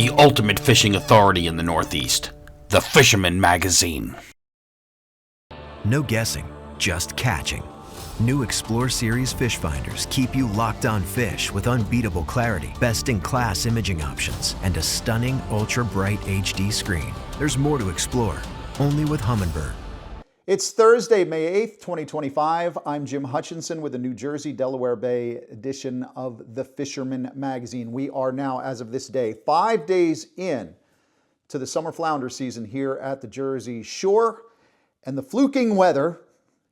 the ultimate fishing authority in the Northeast, the Fisherman magazine. No guessing, just catching. New Explore Series fish finders keep you locked on fish with unbeatable clarity, best-in-class imaging options, and a stunning ultra-bright HD screen. There's more to explore, only with Humminbird. It's Thursday, May 8th, 2025. I'm Jim Hutchinson with the New Jersey, Delaware Bay edition of the Fisherman magazine. We are now, as of this day, 5 days in to the summer flounder season here at the Jersey Shore, and the fluking weather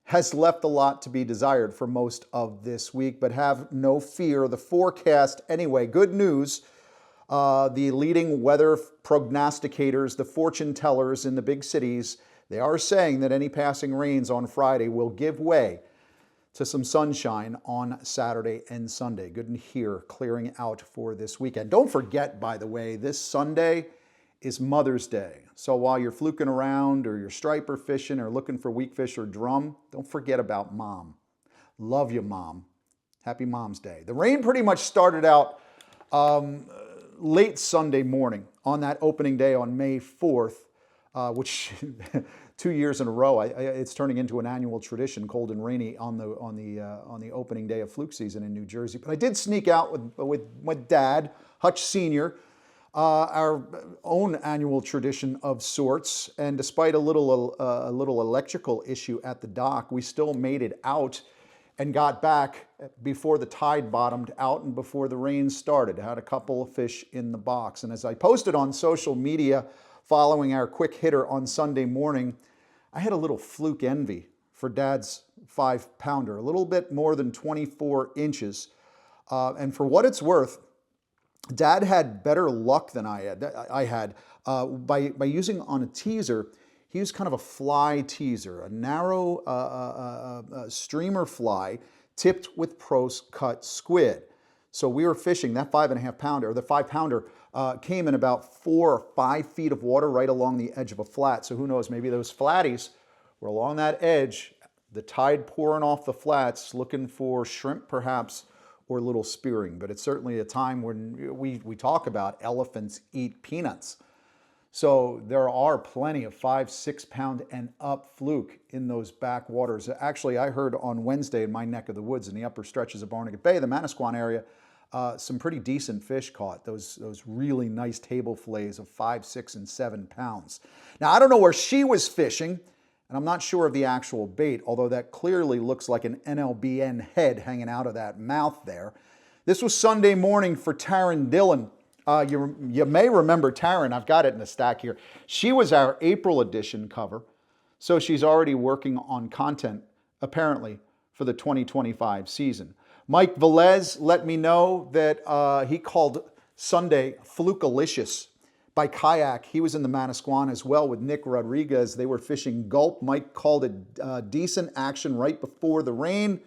has left a lot to be desired for most of this week, but have no fear. The forecast, anyway, good news. The leading weather prognosticators, the fortune tellers in the big cities, they are saying that any passing rains on Friday will give way to some sunshine on Saturday and Sunday. Good to hear, clearing out for this weekend. Don't forget, by the way, this Sunday is Mother's Day. So while you're fluking around or you're striper fishing or looking for weakfish or drum, don't forget about Mom. Love you, Mom. Happy Mom's Day. The rain pretty much started out late Sunday morning on that opening day on May 4th. Which 2 years in a row, it's turning into an annual tradition, cold and rainy on the opening day of fluke season in New Jersey. But I did sneak out with Dad, Hutch Sr., our own annual tradition of sorts. And despite a little electrical issue at the dock, we still made it out and got back before the tide bottomed out and before the rain started. Had a couple of fish in the box. And as I posted on social media, following our quick hitter on Sunday morning, I had a little fluke envy for Dad's 5-pounder, a little bit more than 24 inches. And for what it's worth, Dad had better luck than I had. By using on a teaser, he used kind of a fly teaser, a narrow streamer fly tipped with pros cut squid. So we were fishing that 5.5-pounder, or the 5-pounder, came in about 4 or 5 feet of water right along the edge of a flat. So who knows, maybe those flatties were along that edge, the tide pouring off the flats, looking for shrimp perhaps, or little spearing. But it's certainly a time when we talk about elephants eat peanuts. So there are plenty of 5-6 pound and up fluke in those backwaters. Actually, I heard on Wednesday in my neck of the woods in the upper stretches of Barnegat Bay, the Manasquan area, some pretty decent fish caught, those really nice table fillets of 5, 6, and 7 pounds. Now, I don't know where she was fishing, and I'm not sure of the actual bait, although that clearly looks like an NLBN head hanging out of that mouth there. This was Sunday morning for Taryn Dillon. You may remember Taryn, I've got it in the stack here. She was our April edition cover, so she's already working on content, apparently, for the 2025 season. Mike Velez let me know that he called Sunday Flukalicious by kayak. He was in the Manasquan as well with Nick Rodriguez. They were fishing gulp. Mike called it decent action right before the rain,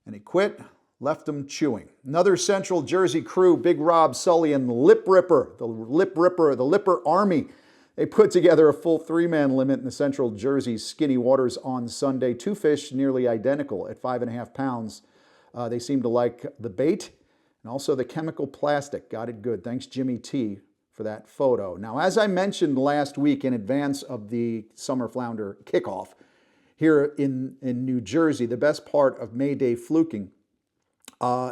and he quit, left them chewing. Another Central Jersey crew, Big Rob, Sully, and the Lipper Army. They put together a full 3-man limit in the Central Jersey skinny waters on Sunday. 2 fish nearly identical at 5.5 pounds. They seem to like the bait and also the chemical plastic. Got it good. Thanks, Jimmy T, for that photo. Now, as I mentioned last week in advance of the summer flounder kickoff here in New Jersey, the best part of May Day fluking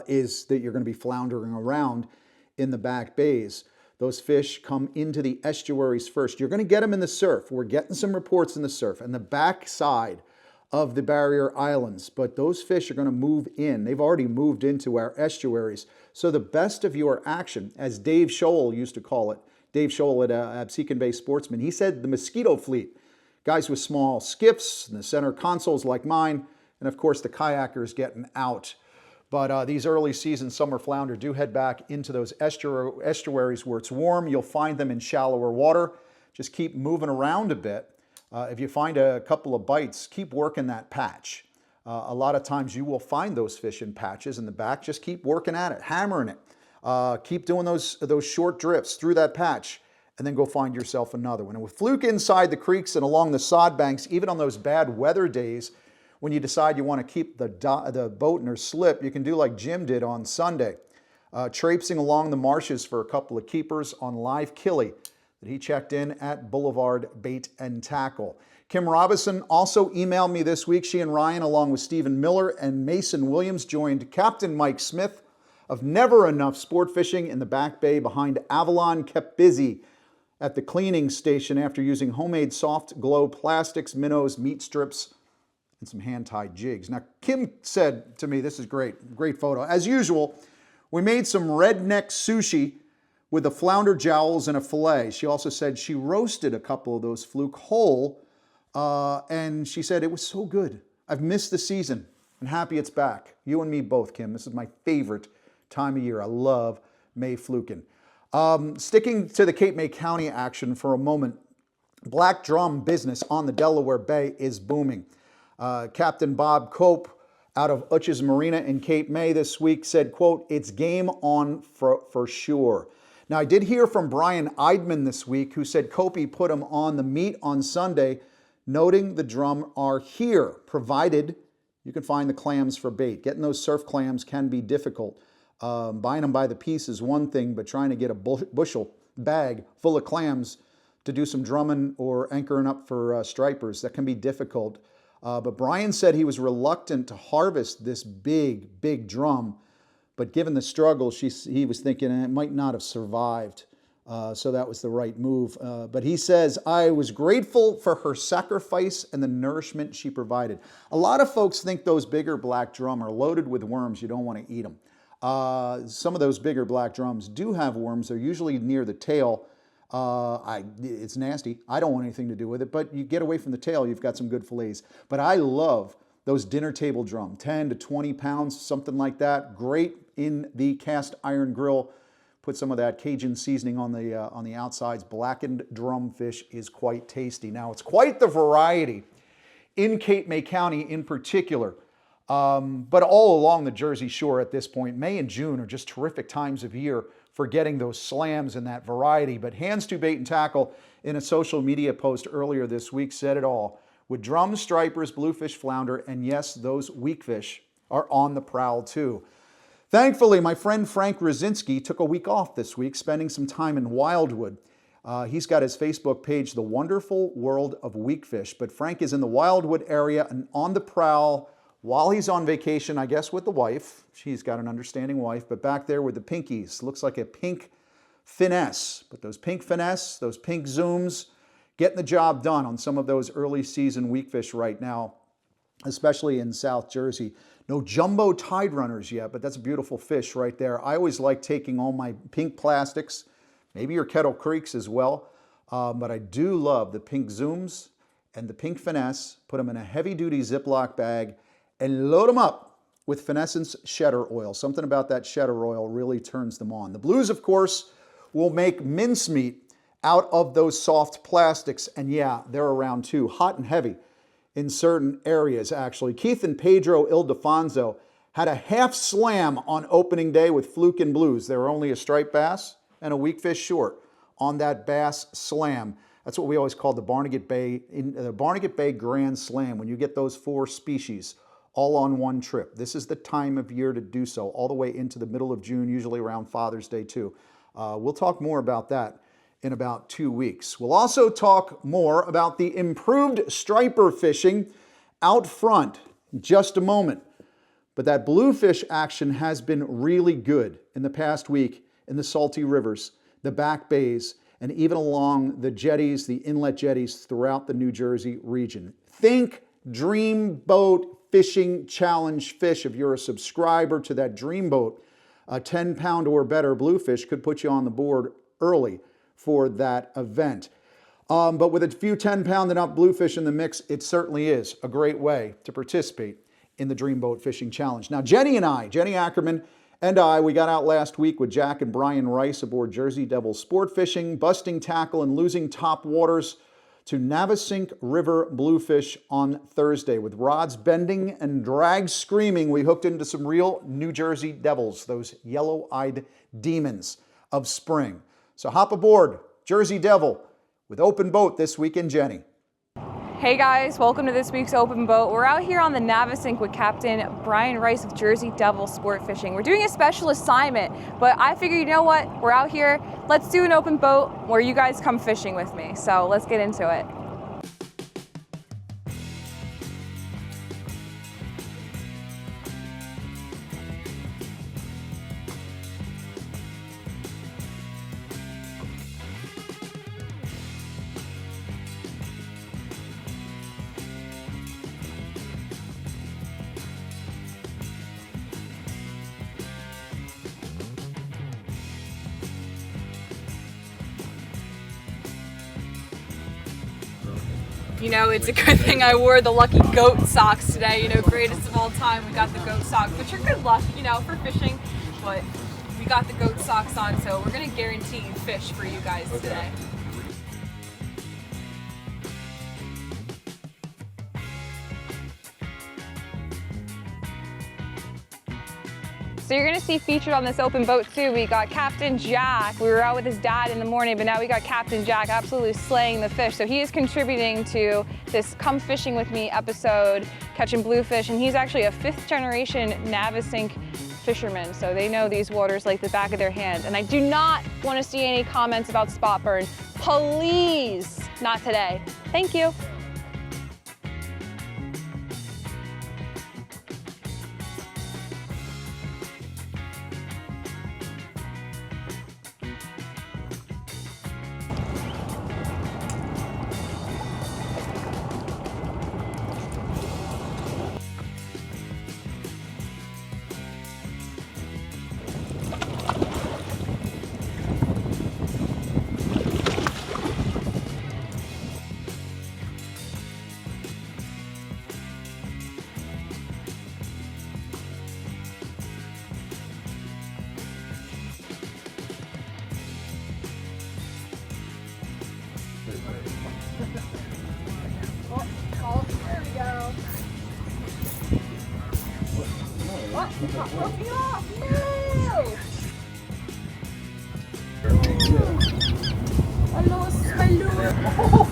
is that you're going to be floundering around in the back bays. Those fish come into the estuaries first. You're going to get them in the surf. We're getting some reports in the surf and the back side of the barrier islands, but those fish are going to move in. They've already moved into our estuaries. So the best of your action, as Dave Scholl used to call it, Dave Scholl at Absecon Bay Sportsman, he said the mosquito fleet, guys with small skiffs, and the center consoles like mine, and of course the kayakers getting out. But these early season summer flounder do head back into those estuaries where it's warm. You'll find them in shallower water. Just keep moving around a bit. If you find a couple of bites, keep working that patch. A lot of times you will find those fish in patches in the back. Just keep working at it, hammering it. Keep doing those short drifts through that patch, and then go find yourself another one. And with fluke inside the creeks and along the sod banks, even on those bad weather days, when you decide you want to keep the boat in her slip, you can do like Jim did on Sunday. traipsing along the marshes for a couple of keepers on live killie that he checked in at Boulevard Bait and Tackle. Kim Robinson also emailed me this week. She and Ryan, along with Stephen Miller and Mason Williams, joined Captain Mike Smith of Never Enough Sport Fishing in the Back Bay behind Avalon, kept busy at the cleaning station after using homemade soft glow plastics, minnows, meat strips, and some hand-tied jigs. Now, Kim said to me, this is great photo. As usual, we made some redneck sushi with the flounder jowls and a fillet. She also said she roasted a couple of those fluke whole, and she said it was so good. I've missed the season and happy it's back. You and me both, Kim. This is my favorite time of year. I love May fluking. Sticking to the Cape May County action for a moment, black drum business on the Delaware Bay is booming. Captain Bob Cope out of Hutchinson Marina in Cape May this week said, quote, "It's game on for sure." Now, I did hear from Brian Eidman this week, who said Copey put him on the meat on Sunday, noting the drum are here, provided you can find the clams for bait. Getting those surf clams can be difficult. Buying them by the piece is one thing, but trying to get a bushel bag full of clams to do some drumming or anchoring up for stripers, that can be difficult. But Brian said he was reluctant to harvest this big drum, but given the struggle, he was thinking it might not have survived. So that was the right move. But he says, I was grateful for her sacrifice and the nourishment she provided. A lot of folks think those bigger black drum are loaded with worms. You don't want to eat them. Some of those bigger black drums do have worms. They're usually near the tail. It's nasty. I don't want anything to do with it, but you get away from the tail, you've got some good fillets. But I love those dinner table drum, 10 to 20 pounds, something like that. Great in the cast iron grill. Put some of that Cajun seasoning on the outsides. Blackened drum fish is quite tasty. Now, it's quite the variety in Cape May County in particular. But all along the Jersey Shore at this point. May and June are just terrific times of year for getting those slams and that variety. But Hands to Bait and Tackle, in a social media post earlier this week, said it all. With drums, stripers, bluefish, flounder, and yes, those weakfish are on the prowl too. Thankfully, my friend Frank Rosinski took a week off this week, spending some time in Wildwood. He's got his Facebook page, The Wonderful World of Weakfish. But Frank is in the Wildwood area and on the prowl while he's on vacation, I guess with the wife. She's got an understanding wife, but back there with the pinkies. Looks like a pink finesse. But those pink finesse, those pink zooms, getting the job done on some of those early season weakfish right now, especially in South Jersey. No jumbo tide runners yet, but that's a beautiful fish right there. I always like taking all my pink plastics, maybe your Kettle Creeks as well, but I do love the pink zooms and the pink finesse. Put them in a heavy-duty Ziploc bag and load them up with Finessence cheddar oil. Something about that cheddar oil really turns them on. The blues, of course, will make mincemeat out of those soft plastics, and yeah, they're around too, hot and heavy in certain areas, actually. Keith and Pedro Ildefonso had a half slam on opening day with fluke and blues. They were only a striped bass and a weakfish short on that bass slam. That's what we always call the Barnegat Bay Grand Slam, when you get those four species all on one trip. This is the time of year to do so, all the way into the middle of June, usually around Father's Day too. We'll talk more about that in about 2 weeks. We'll also talk more about the improved striper fishing out front in just a moment. But that bluefish action has been really good in the past week in the salty rivers, the back bays, and even along the jetties, the inlet jetties throughout the New Jersey region. Think Dreamboat Fishing Challenge fish. If you're a subscriber to that Dreamboat, a 10-pound or better bluefish could put you on the board early for that event. But with a few 10-pound and up bluefish in the mix, it certainly is a great way to participate in the Dreamboat Fishing Challenge. Now, Jenni Ackerman and I, we got out last week with Jack and Brian Rice aboard Jersey Devil Sport Fishing, busting tackle and losing top waters to Navesink River bluefish on Thursday. With rods bending and drags screaming, we hooked into some real New Jersey devils, those yellow-eyed demons of spring. So hop aboard Jersey Devil with open boat this week in Jenni. Hey guys, welcome to this week's Open Boat. We're out here on the Navesink with Captain Brian Rice with Jersey Devil Sport Fishing. We're doing a special assignment, but I figured, you know what? We're out here, let's do an open boat where you guys come fishing with me. So let's get into it. You know, it's a good thing I wore the lucky goat socks today, you know, greatest of all time. We got the goat socks, which are good luck, you know, for fishing, but we got the goat socks on, so we're gonna guarantee fish for you guys today. So you're gonna see featured on this open boat too, we got Captain Jack. We were out with his dad in the morning, but now we got Captain Jack absolutely slaying the fish. So he is contributing to this Come Fishing With Me episode, catching bluefish, and he's actually a 5th generation Navesink fisherman. So they know these waters like the back of their hand. And I do not wanna see any comments about spot burn. Please, not today. Thank you.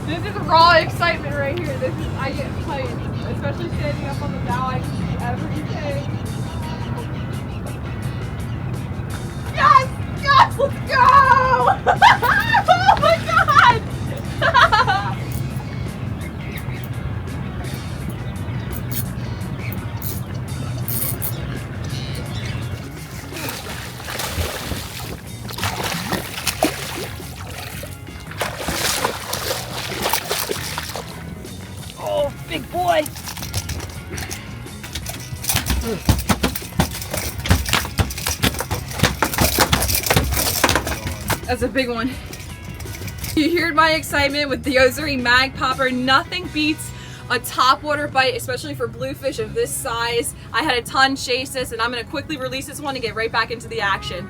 This is raw excitement right here. This is, I get hyped, especially standing up on the bow. I can see everything. Yes! Yes! Let's go! Oh my god! Oh, big boy! That's a big one. You heard my excitement with the Ozuri Mag Popper. Nothing beats a topwater bite, especially for bluefish of this size. I had a ton chase this, and I'm gonna quickly release this one and get right back into the action.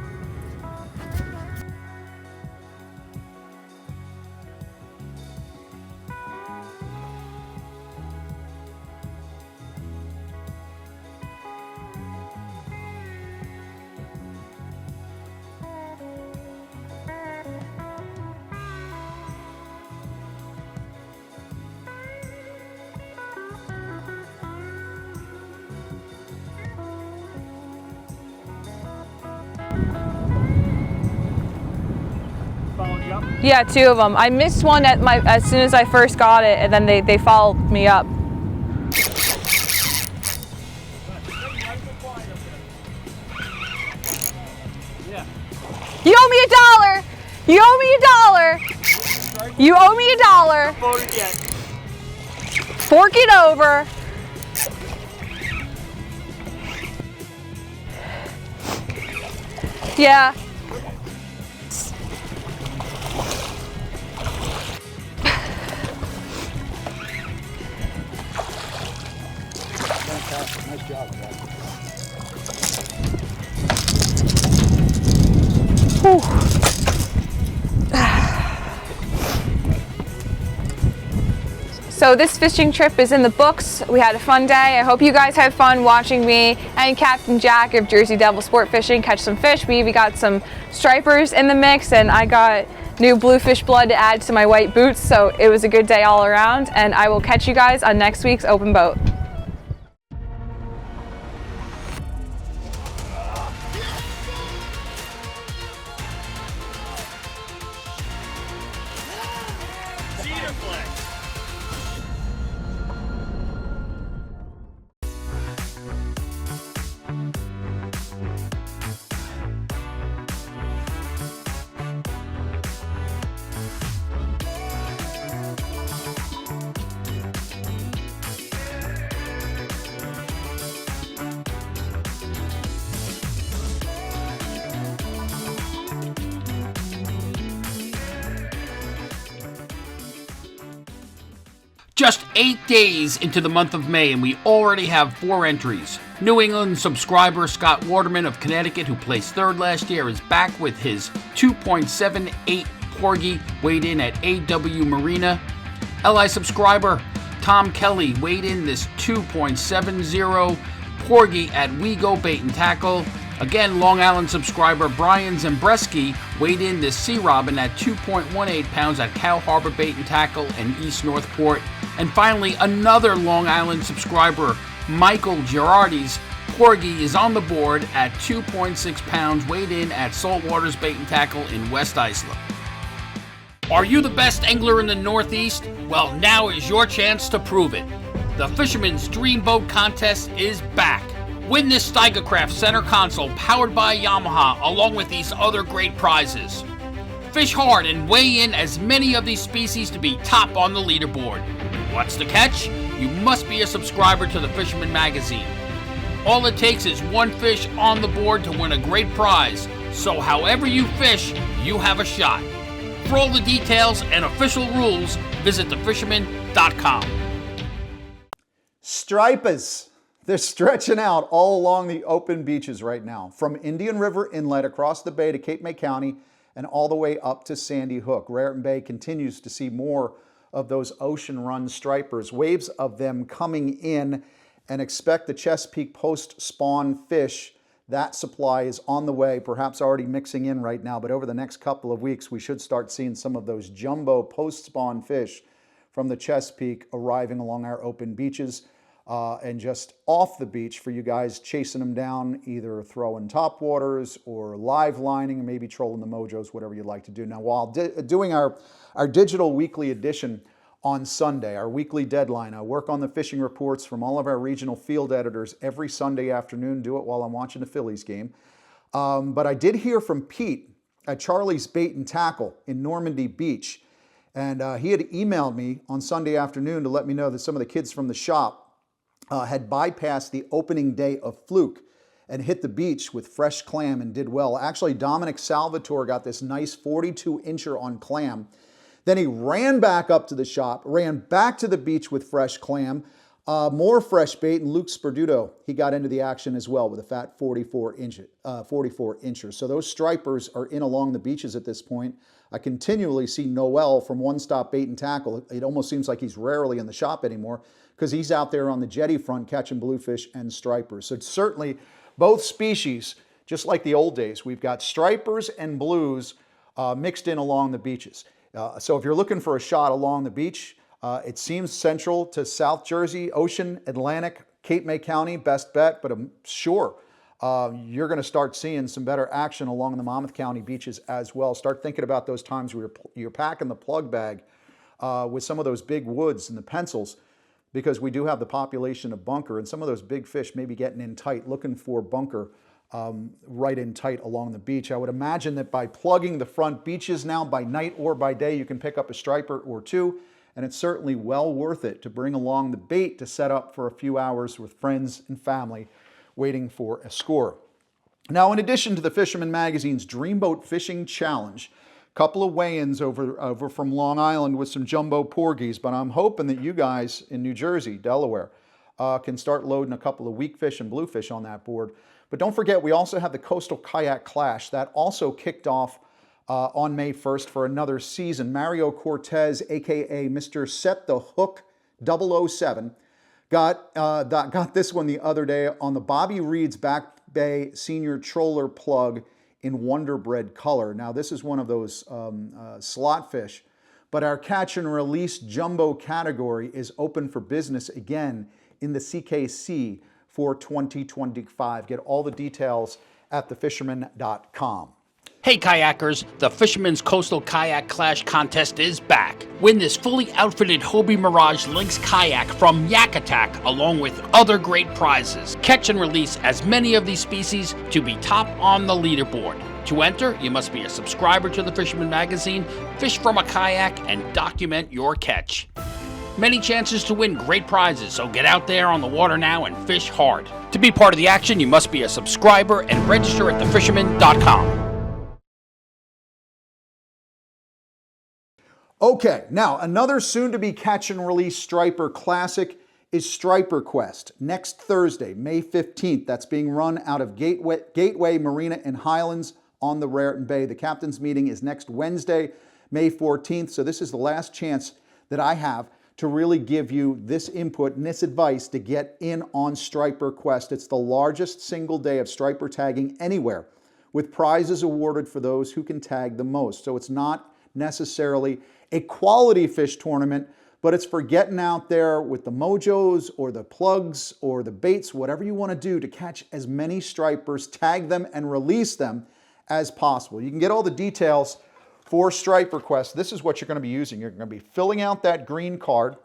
Yeah, 2 of them. I missed one as soon as I first got it, and then they followed me up. You owe me $1. You owe me $1. You owe me $1. Fork it over. Yeah. Nice job, Jack. So this fishing trip is in the books. We had a fun day. I hope you guys had fun watching me and Captain Jack of Jersey Devil Sport Fishing catch some fish. We even got some stripers in the mix, and I got new bluefish blood to add to my white boots. So it was a good day all around, and I will catch you guys on next week's Open Boat. Just 8 days into the month of May, and we already have 4 entries. New England subscriber Scott Waterman of Connecticut, who placed 3rd last year, is back with his 2.78 Porgy, weighed in at AW Marina. LI subscriber Tom Kelly weighed in this 2.70 Porgy at We Go Bait and Tackle. Again, Long Island subscriber Brian Zambreski weighed in this Sea Robin at 2.18 pounds at Cow Harbor Bait and Tackle in East Northport. And finally, another Long Island subscriber, Michael Girardi's Porgy, is on the board at 2.6 pounds, weighed in at Saltwater's Bait and Tackle in West Islip. Are you the best angler in the Northeast? Well, now is your chance to prove it. The Fisherman's Dreamboat contest is back. Win this Steigercraft center console powered by Yamaha, along with these other great prizes. Fish hard and weigh in as many of these species to be top on the leaderboard. What's the catch? You must be a subscriber to the Fisherman magazine. All it takes is one fish on the board to win a great prize, so however you fish, you have a shot. For all the details and official rules, visit thefisherman.com. Stripers. They're stretching out all along the open beaches right now, from Indian River Inlet across the bay to Cape May County and all the way up to Sandy Hook. Raritan Bay continues to see more of those ocean-run stripers, waves of them coming in, and expect the Chesapeake post-spawn fish. That supply is on the way, perhaps already mixing in right now, but over the next couple of weeks, we should start seeing some of those jumbo post-spawn fish from the Chesapeake arriving along our open beaches. And just off the beach for you guys chasing them down, either throwing topwaters or live lining, maybe trolling the mojos, whatever you'd like to do. Now, while doing our digital weekly edition on Sunday, our weekly deadline, I work on the fishing reports from all of our regional field editors every Sunday afternoon, do it while I'm watching the Phillies game. But I did hear from Pete at Charlie's Bait and Tackle in Normandy Beach. And he had emailed me on Sunday afternoon to let me know that some of the kids from the shop had bypassed the opening day of Fluke and hit the beach with fresh clam and did well. Actually, Dominic Salvatore got this nice 42-incher on clam. Then he ran back up to the shop, ran back to the beach with fresh clam, more fresh bait, and Luke Sperduto, he got into the action as well with a fat 44-incher. So those stripers are in along the beaches at this point. I continually see Noel from One Stop Bait and Tackle. It almost seems like he's rarely in the shop anymore because he's out there on the jetty front catching bluefish and stripers. So certainly both species, just like the old days, we've got stripers and blues mixed in along the beaches. So if you're looking for a shot along the beach, it seems central to South Jersey, Ocean, Atlantic, Cape May County, best bet, but I'm sure you're going to start seeing some better action along the Monmouth County beaches as well. Start thinking about those times where you're packing the plug bag with some of those big woods and the pencils, because we do have the population of bunker, and some of those big fish may be getting in tight, looking for bunker right in tight along the beach. I would imagine that by plugging the front beaches now, by night or by day, you can pick up a striper or two, and it's certainly well worth it to bring along the bait to set up for a few hours with friends and family waiting for a score. Now, in addition to the Fisherman Magazine's Dreamboat Fishing Challenge, a couple of weigh-ins over from Long Island with some jumbo porgies, but I'm hoping that you guys in New Jersey, Delaware, can start loading a couple of weakfish and bluefish on that board. But don't forget, we also have the Coastal Kayak Clash. That also kicked off on May 1st for another season. Mario Cortez, aka Mr. Set the Hook 007. Got this one the other day on the Bobby Reed's Back Bay Senior Troller Plug in Wonder Bread color. Now this is one of those slot fish, but our catch and release jumbo category is open for business again in the CKC for 2025. Get all the details at thefisherman.com. Hey kayakers, the Fisherman's Coastal Kayak Clash contest is back. Win this fully outfitted Hobie Mirage Lynx kayak from Yak Attack along with other great prizes. Catch and release as many of these species to be top on the leaderboard. To enter, you must be a subscriber to the Fisherman magazine, fish from a kayak, and document your catch. Many chances to win great prizes, so get out there on the water now and fish hard. To be part of the action, you must be a subscriber and register at thefisherman.com. Okay, now another soon-to-be catch and release striper classic is StriperQuest. Next Thursday, May 15th, that's being run out of Gateway Marina in Highlands on the Raritan Bay. The captain's meeting is next Wednesday, May 14th, so this is the last chance that I have to really give you this input and this advice to get in on StriperQuest. It's the largest single day of striper tagging anywhere, with prizes awarded for those who can tag the most. So it's not necessarily a quality fish tournament, but it's for getting out there with the mojos or the plugs or the baits, whatever you want to do to catch as many stripers, tag them, and release them as possible. You can get all the details for StriperQuest. This is what you're going to be using. You're going to be filling out that green card.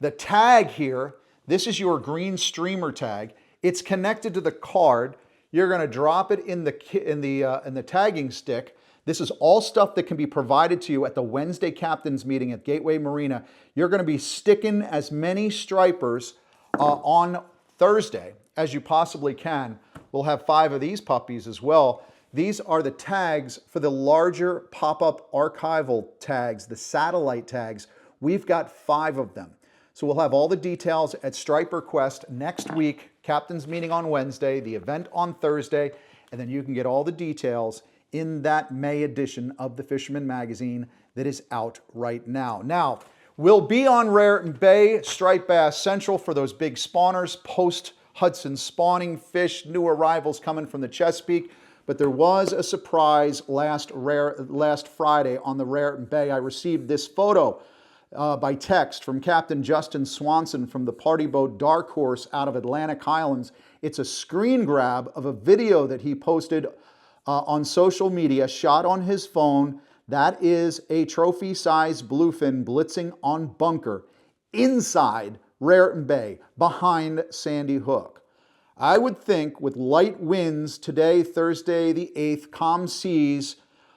The tag here, this is your green streamer tag. It's connected to the card. You're going to drop it in the tagging stick. This is all stuff that can be provided to you at the Wednesday captain's meeting at Gateway Marina. You're going to be sticking as many stripers on Thursday as you possibly can. We'll have 5 of these puppies as well. These are the tags for the larger pop-up archival tags, the satellite tags. We've got 5 of them. So we'll have all the details at StriperQuest next week, captain's meeting on Wednesday, the event on Thursday, and then you can get all the details in that May edition of the Fisherman magazine that is out right now. Now, we'll be on Raritan Bay, Striped Bass Central for those big spawners, post-Hudson spawning fish, new arrivals coming from the Chesapeake. But there was a surprise last Friday on the Raritan Bay. I received this photo by text from Captain Justin Swanson from the party boat Dark Horse out of Atlantic Highlands. It's a screen grab of a video that he posted on social media, shot on his phone. That is a trophy-sized bluefin blitzing on bunker inside Raritan Bay, behind Sandy Hook. I would think with light winds today, Thursday the 8th, calm seas,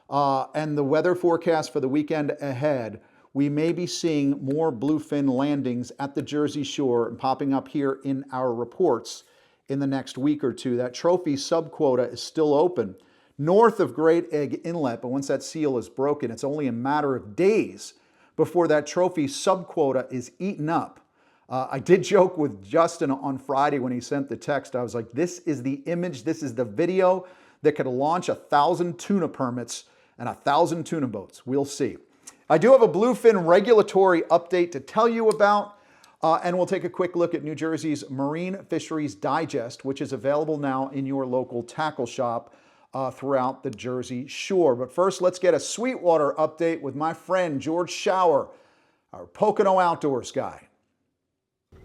and the weather forecast for the weekend ahead, we may be seeing more bluefin landings at the Jersey Shore and popping up here in our reports in the next week or two. That trophy subquota is still open north of Great Egg Inlet, but once that seal is broken, it's only a matter of days before that trophy subquota is eaten up. I did joke with Justin on Friday when he sent the text. I was like, this is the image, this is the video that could launch 1,000 tuna permits and 1,000 tuna boats. We'll see. I do have a bluefin regulatory update to tell you about, and we'll take a quick look at New Jersey's Marine Fisheries Digest, which is available now in your local tackle shop throughout the Jersey Shore. But first, let's get a Sweetwater update with my friend George Schauer, our Pocono Outdoors Guy.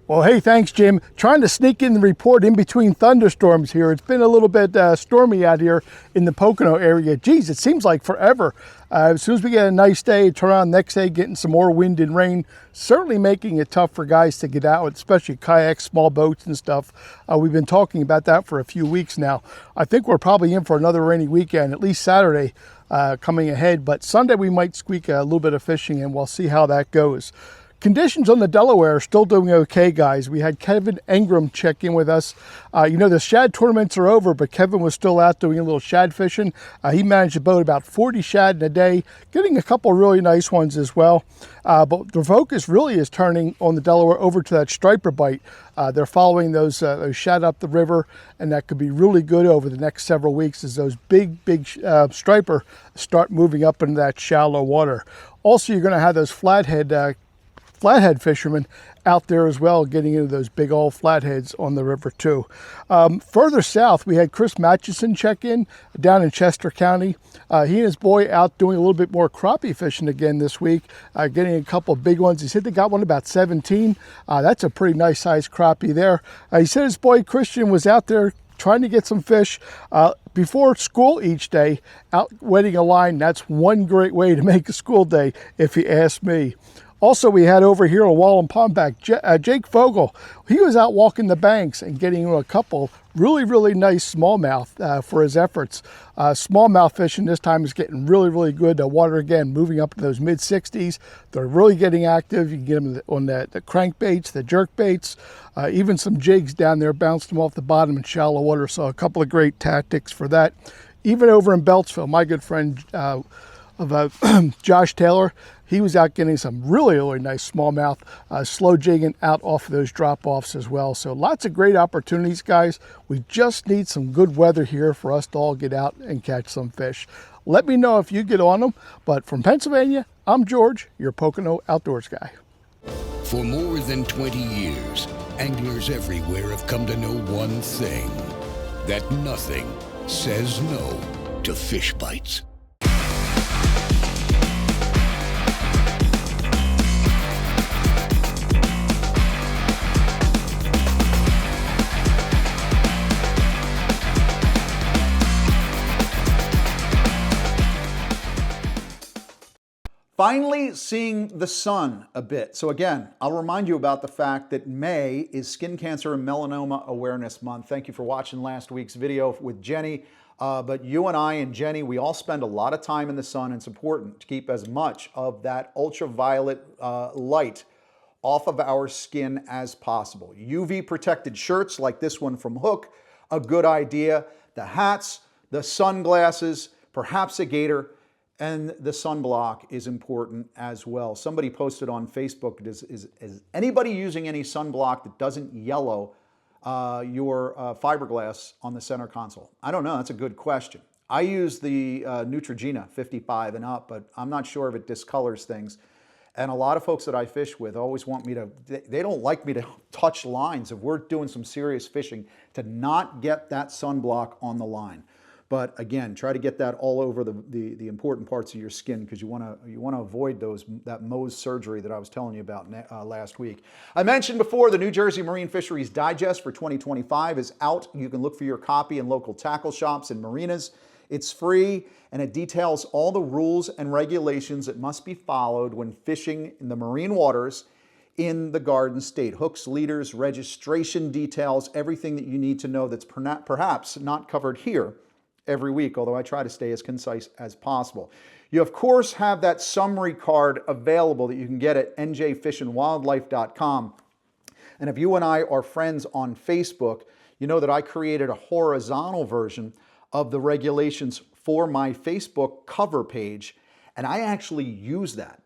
Well, hey, thanks, Jim. Trying to sneak in the report in between thunderstorms here. It's been a little bit stormy out here in the Pocono area. Geez, it seems like forever. As soon as we get a nice day, turn around next day, getting some more wind and rain, certainly making it tough for guys to get out, especially kayaks, small boats and stuff. We've been talking about that for a few weeks now. I think we're probably in for another rainy weekend, at least Saturday coming ahead. But Sunday we might squeak a little bit of fishing, and we'll see how that goes. Conditions on the Delaware are still doing okay, guys. We had Kevin Engram check in with us. You know, the shad tournaments are over, but Kevin was still out doing a little shad fishing. He managed to boat about 40 shad in a day, getting a couple really nice ones as well. But the focus really is turning on the Delaware over to that striper bite. They're following those shad up the river, and that could be really good over the next several weeks as those big striper start moving up into that shallow water. Also, you're going to have those flathead flathead fishermen out there as well, getting into those big old flatheads on the river too. Further south, we had Chris Hutchinson check in down in Chester County. He and his boy out doing a little bit more crappie fishing again this week, getting a couple of big ones. He said they got one about 17. That's a pretty nice sized crappie there. He said his boy Christian was out there trying to get some fish before school each day, out wetting a line. That's one great way to make a school day, if you ask me. Also, we had over here on Wallen Pondback, Jake Fogel. He was out walking the banks and getting a couple really nice smallmouth for his efforts. Smallmouth fishing this time is getting really good. The water, again, moving up to those mid-60s. They're really getting active. You can get them on the crankbaits, the jerk baits, even some jigs down there, bounced them off the bottom in shallow water. So a couple of great tactics for that. Even over in Beltsville, my good friend Josh Taylor, he was out getting some really nice smallmouth, slow jigging out off of those drop-offs as well. So lots of great opportunities, guys. We just need some good weather here for us to all get out and catch some fish. Let me know if you get on them. But from Pennsylvania, I'm George, your Pocono Outdoors Guy. For more than 20 years, anglers everywhere have come to know one thing, that nothing says no to fish bites. Finally seeing the sun a bit. So again, I'll remind you about the fact that May is Skin Cancer and Melanoma Awareness Month. Thank you for watching last week's video with Jenny. But you and I and Jenny, we all spend a lot of time in the sun. It's important to keep as much of that ultraviolet light off of our skin as possible. UV protected shirts like this one from Hook, a good idea. The hats, the sunglasses, perhaps a gator, and the sunblock is important as well. Somebody posted on Facebook, is anybody using any sunblock that doesn't yellow your fiberglass on the center console? I don't know, that's a good question. I use the Neutrogena 55 and up, but I'm not sure if it discolors things. And a lot of folks that I fish with always want me to, they don't like me to touch lines if we're doing some serious fishing, to not get that sunblock on the line. But again, try to get that all over the important parts of your skin, because you want to avoid that Mohs surgery that I was telling you about last week. I mentioned before the New Jersey Marine Fisheries Digest for 2025 is out. You can look for your copy in local tackle shops and marinas. It's free, and it details all the rules and regulations that must be followed when fishing in the marine waters in the Garden State. Hooks, leaders, registration details, everything that you need to know that's perhaps not covered here every week, although I try to stay as concise as possible. You, of course, have that summary card available that you can get at njfishandwildlife.com. And if you and I are friends on Facebook, you know that I created a horizontal version of the regulations for my Facebook cover page, and I actually use that.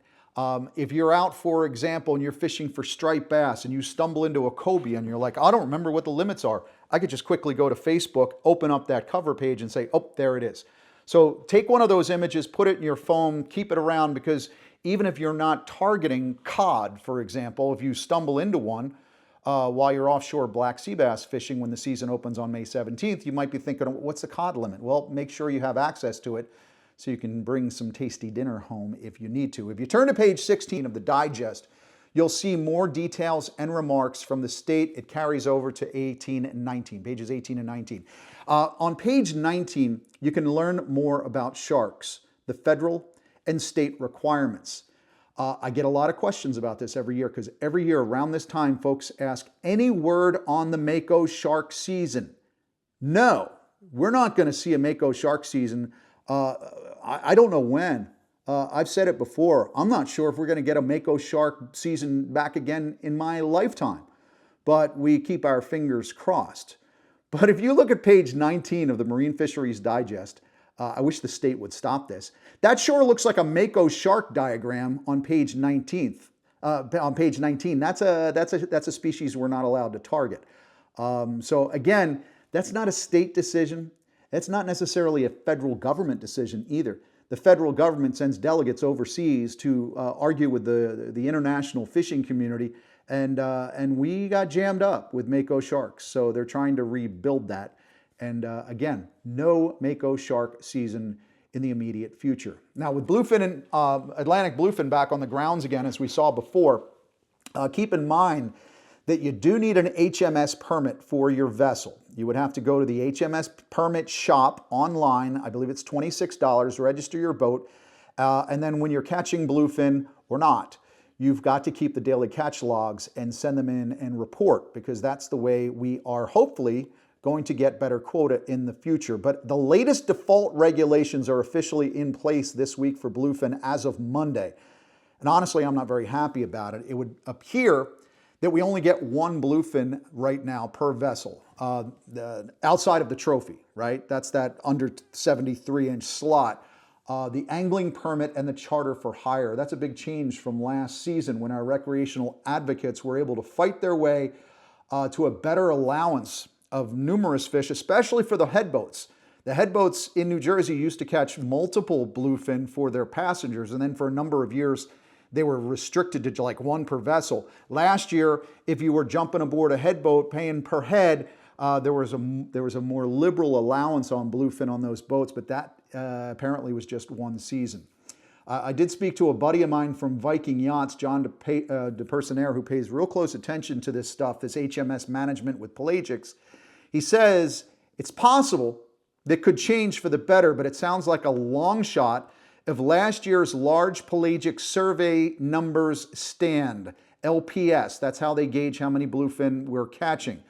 If you're out, for example, and you're fishing for striped bass and you stumble into a cobia and you're like, I don't remember what the limits are, I could just quickly go to Facebook, open up that cover page and say, oh, there it is. So take one of those images, put it in your phone, keep it around, because even if you're not targeting cod, for example, if you stumble into one while you're offshore black sea bass fishing when the season opens on May 17th, you might be thinking, what's the cod limit? Well, make sure you have access to it so you can bring some tasty dinner home if you need to. If you turn to page 16 of the digest, you'll see more details and remarks from the state. It carries over to 18 and 19, pages 18 and 19. On page 19, you can learn more about sharks, the federal and state requirements. I get a lot of questions about this every year, because every year around this time, folks ask, any word on the Mako shark season? No, we're not going to see a Mako shark season. I don't know when. I've said it before. I'm not sure if we're going to get a Mako shark season back again in my lifetime, but we keep our fingers crossed. But if you look at page 19 of the Marine Fisheries Digest, I wish the state would stop this. That sure looks like a Mako shark diagram on page 19. On page 19, that's a species we're not allowed to target. So again, that's not a state decision. It's not necessarily a federal government decision either. the federal government sends delegates overseas to argue with the international fishing community, and we got jammed up with Mako sharks. So they're trying to rebuild that. And again, no Mako shark season in the immediate future. Now with bluefin and Atlantic bluefin back on the grounds again, as we saw before, keep in mind that you do need an HMS permit for your vessel. You would have to go to the HMS permit shop online. I believe it's $26, register your boat. And then when you're catching bluefin or not, you've got to keep the daily catch logs and send them in and report, because that's the way we are hopefully going to get better quota in the future. But the latest default regulations are officially in place this week for bluefin as of Monday. And honestly, I'm not very happy about it. It would appear that we only get one bluefin right now per vessel, outside of the trophy, right? That's that under 73-inch slot. The angling permit and the charter for hire. That's a big change from last season when our recreational advocates were able to fight their way to a better allowance of numerous fish, especially for the headboats. The headboats in New Jersey used to catch multiple bluefin for their passengers, and then for a number of years, they were restricted to like one per vessel. Last year, if you were jumping aboard a headboat, paying per head, there was a more liberal allowance on bluefin on those boats, but that apparently was just one season. I did speak to a buddy of mine from Viking Yachts, John DePersonaire, who pays real close attention to this stuff, this HMS management with pelagics. He says it's possible that could change for the better, but it sounds like a long shot if last year's large pelagic survey numbers stand. LPS, that's how they gauge how many bluefin we're catching.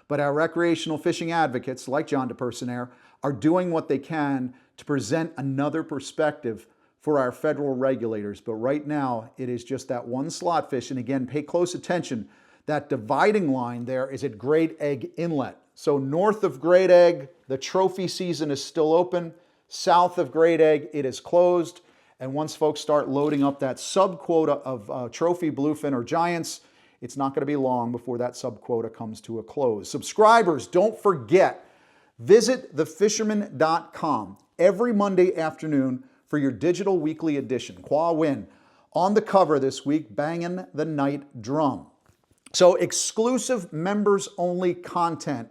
But our recreational fishing advocates, like John DePersonaire, are doing what they can to present another perspective for our federal regulators. But right now, it is just that one slot fish. And again, pay close attention. That dividing line there is at Great Egg Inlet. So north of Great Egg, the trophy season is still open. South of Great Egg, it is closed. And once folks start loading up that sub-quota of trophy bluefin or giants, it's not going to be long before that sub-quota comes to a close. Subscribers, don't forget, visit thefisherman.com every Monday afternoon for your digital weekly edition. Qua Win on the cover this week, banging the night drum. So exclusive members-only content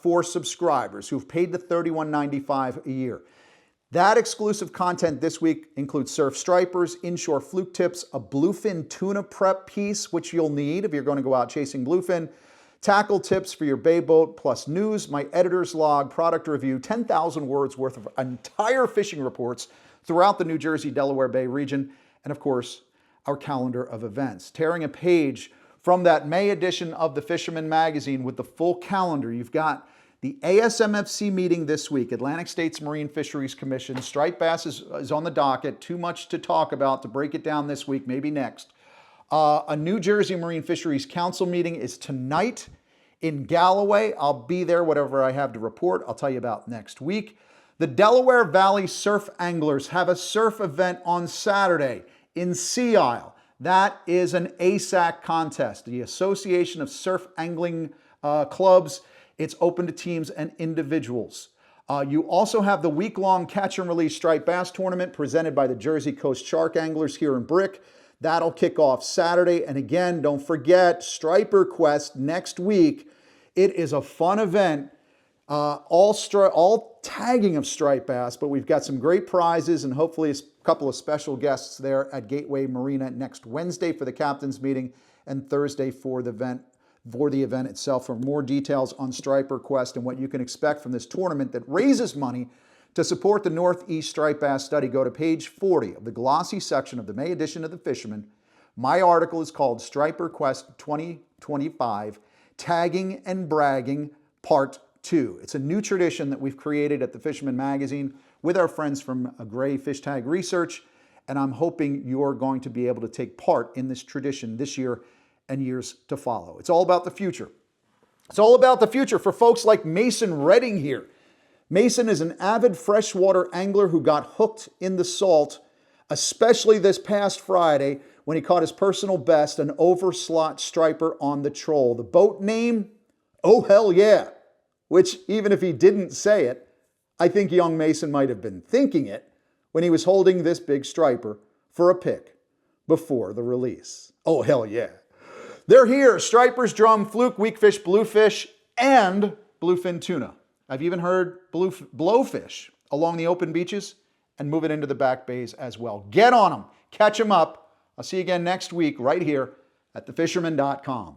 for subscribers who've paid the $31.95 a year. That exclusive content this week includes surf stripers, inshore fluke tips, a bluefin tuna prep piece, which you'll need if you're going to go out chasing bluefin, tackle tips for your bay boat, plus news, my editor's log, product review, 10,000 words worth of entire fishing reports throughout the New Jersey, Delaware Bay region, and of course, our calendar of events. Tearing a page from that May edition of the Fisherman magazine with the full calendar, you've got the ASMFC meeting this week, Atlantic States Marine Fisheries Commission. Striped bass is on the docket. Too much to talk about to break it down this week, maybe next. A New Jersey Marine Fisheries Council meeting is tonight in Galloway. I'll be there, whatever I have to report, I'll tell you about next week. The Delaware Valley Surf Anglers have a surf event on Saturday in Sea Isle. That is an ASAC contest, the Association of Surf Angling Clubs. It's open to teams and individuals. You also have the week-long catch and release striped bass tournament presented by the Jersey Coast Shark Anglers here in Brick. That'll kick off Saturday. And again, don't forget, StriperQuest next week. It is a fun event, all tagging of striped bass, but we've got some great prizes and hopefully a couple of special guests there at Gateway Marina next Wednesday for the captain's meeting and Thursday for the event itself. For more details on StriperQuest and what you can expect from this tournament that raises money to support the Northeast Striped Bass Study, go to page 40 of the glossy section of the May edition of the Fisherman. My article is called StriperQuest 2025, Tagging and Bragging, Part 2. It's a new tradition that we've created at the Fisherman magazine with our friends from Gray Fish Tag Research, and I'm hoping you're going to be able to take part in this tradition this year and years to follow. It's all about the future. It's all about the future for folks like Mason Redding here. Mason is an avid freshwater angler who got hooked in the salt, especially this past Friday when he caught his personal best, an overslot striper on the Troll. The boat name? Oh, hell yeah. Which, even if he didn't say it, I think young Mason might have been thinking it when he was holding this big striper for a pick before the release. Oh, hell yeah. They're here, stripers, drum, fluke, weakfish, bluefish, and bluefin tuna. I've even heard blowfish along the open beaches and moving into the back bays as well. Get on them, catch them up. I'll see you again next week right here at thefisherman.com.